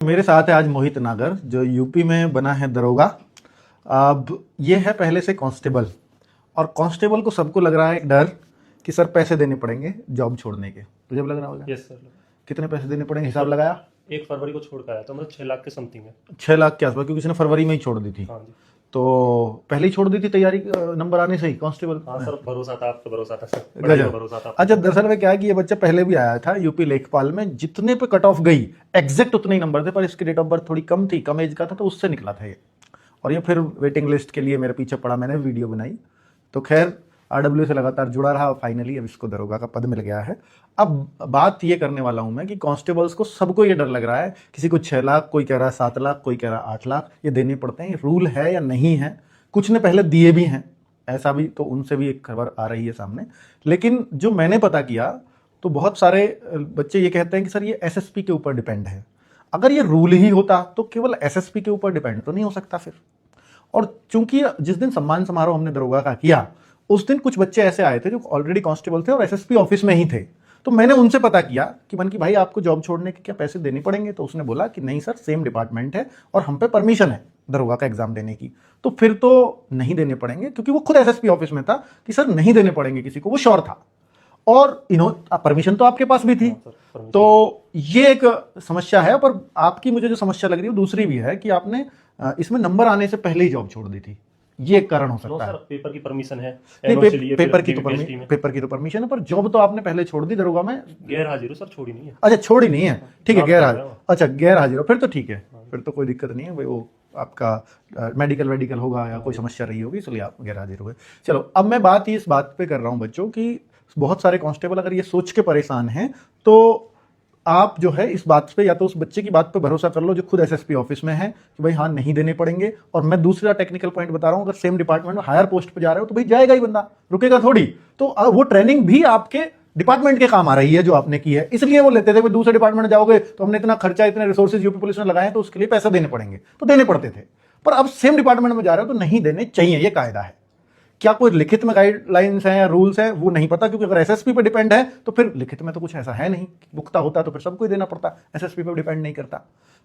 मेरे साथ है आज मोहित नागर, जो यूपी में बना है दरोगा। अब ये है पहले से कांस्टेबल, और कांस्टेबल को सबको लग रहा है एक डर कि सर पैसे देने पड़ेंगे जॉब छोड़ने के। तुझे लग रहा होगा? Yes sir. कितने पैसे देने पड़ेंगे, हिसाब लगाया? 1 फरवरी को छोड़ कर आया तो मतलब 6 लाख के समथिंग है। 6 लाख के आसपास, क्योंकि उसने फरवरी में ही छोड़ दी थी। हाँ जी। तो पहले ही छोड़ दी थी तैयारी, नंबर आने से ही कांस्टेबल। हाँ सर, भरोसा था, आप पे भरोसा था सर, बड़ा ही भरोसा था। अच्छा, दरअसल में क्या है कि ये बच्चा पहले भी आया था यूपी लेखपाल में, जितने पे कट ऑफ गई एग्जैक्ट उतने ही नंबर थे, पर इसकी डेट ऑफ बर्थ थोड़ी कम थी, कम एज का था, तो उससे निकला था ये। और ये फिर वेटिंग लिस्ट के लिए मेरे पीछे पड़ा, मैंने वीडियो बनाई। तो खैर आरडब्ल्यू से लगातार जुड़ा रहा, फाइनली अब इसको दरोगा का पद मिल गया है। अब बात ये करने वाला हूं मैं कि कांस्टेबल्स को सबको ये डर लग रहा है, किसी को 6 लाख, कोई कह रहा है 7 लाख, कोई कह रहा है 8 लाख, ये देने पड़ते हैं। ये रूल है या नहीं है? कुछ ने पहले दिए भी हैं, ऐसा भी, तो उनसे भी एक खबर आ रही है सामने। लेकिन जो मैंने पता किया तो बहुत सारे बच्चे ये कहते हैं कि सर ये एसएसपी के ऊपर डिपेंड है। अगर ये रूल ही होता तो केवल एसएसपी के ऊपर डिपेंड तो नहीं हो सकता फिर। और चूंकि जिस दिन सम्मान समारोह हमने दरोगा का किया, उस दिन कुछ बच्चे ऐसे आए थे जो ऑलरेडी कांस्टेबल थे और एसएसपी ऑफिस में ही थे। तो मैंने उनसे पता किया कि मन की भाई आपको जॉब छोड़ने के क्या पैसे देने पड़ेंगे? तो उसने बोला कि नहीं सर, सेम डिपार्टमेंट है और हम पे परमिशन है दरोगा का एग्जाम देने की, तो फिर तो नहीं देने पड़ेंगे। क्योंकि वो खुद एसएसपी ऑफिस में था कि सर नहीं देने पड़ेंगे किसी को, वो श्योर था। और परमिशन तो आपके पास भी थी। तो ये एक समस्या है। पर आपकी मुझे जो समस्या लग रही है वो दूसरी भी है कि आपने इसमें नंबर आने से पहले ही जॉब छोड़ दी थी। ये एक कारण हो सकता है। पेपर की परमिशन है, पेपर की तो परमिशन है, पर जॉब तो आपने पहले छोड़ दी दरोगा में। गैर हाजिर हो सर, छोड़ी नहीं है। अच्छा, छोड़ी नहीं है, ठीक है, गैर हाजिर। अच्छा, गैर हाजिर हो, फिर तो ठीक है, फिर तो कोई दिक्कत नहीं है भाई। वो आपका मेडिकल होगा या कोई समस्या रही होगी, इसलिए आप गैर हाजिर हुए। चलो, अब मैं बात इस बात पे कर रहा हूं बच्चों की, बहुत सारे कांस्टेबल अगर ये सोच के परेशान हैं तो आप जो है इस बात पे, या तो उस बच्चे की बात पे भरोसा कर लो जो खुद एसएसपी ऑफिस में है कि भाई हाँ नहीं देने पड़ेंगे। और मैं दूसरा टेक्निकल पॉइंट बता रहा हूं, अगर सेम डिपार्टमेंट में हायर पोस्ट पे जा रहे हो तो भाई जाएगा ही बंदा, रुकेगा थोड़ी। तो वो ट्रेनिंग भी आपके डिपार्टमेंट के काम आ रही है जो आपने की है, इसलिए वो लेते थे। भाई दूसरे डिपार्टमेंट में जाओगे तो हमने इतना खर्चा, इतने रिसोर्सेज यूपी पुलिस ने लगाए तो उसके लिए पैसा देने पड़ेंगे, तो देने पड़ते थे। पर अब सेम डिपार्टमेंट में जा रहे हो तो नहीं देने चाहिए, ये कायदा है। क्या कोई लिखित में गाइडलाइंस हैं या रूल्स हैं, वो नहीं पता, क्योंकि अगर एसएसपी पे डिपेंड है तो फिर लिखित में तो कुछ ऐसा है नहीं। पुख्ता होता तो फिर सबको ही देना पड़ता, एसएसपी पे डिपेंड नहीं करता।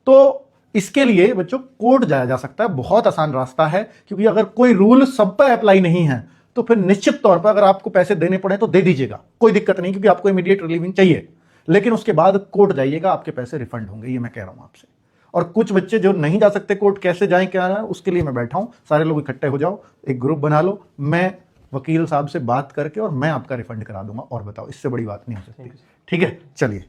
तो इसके लिए बच्चों कोर्ट जाया जा सकता है, बहुत आसान रास्ता है। क्योंकि अगर कोई रूल सब पर अप्लाई नहीं है तो फिर निश्चित तौर पर अगर आपको पैसे देने पड़े तो दे दीजिएगा, कोई दिक्कत नहीं, क्योंकि आपको इमीडिएट रिलीविंग चाहिए। लेकिन उसके बाद कोर्ट जाइएगा, आपके पैसे रिफंड होंगे, ये मैं कह रहा हूं आपसे। और कुछ बच्चे जो नहीं जा सकते कोर्ट, कैसे जाएं क्या है, उसके लिए मैं बैठा हूं। सारे लोग इकट्ठे हो जाओ, एक ग्रुप बना लो, मैं वकील साहब से बात करके और मैं आपका रिफंड करा दूंगा। और बताओ, इससे बड़ी बात नहीं हो सकती। ठीक है, चलिए।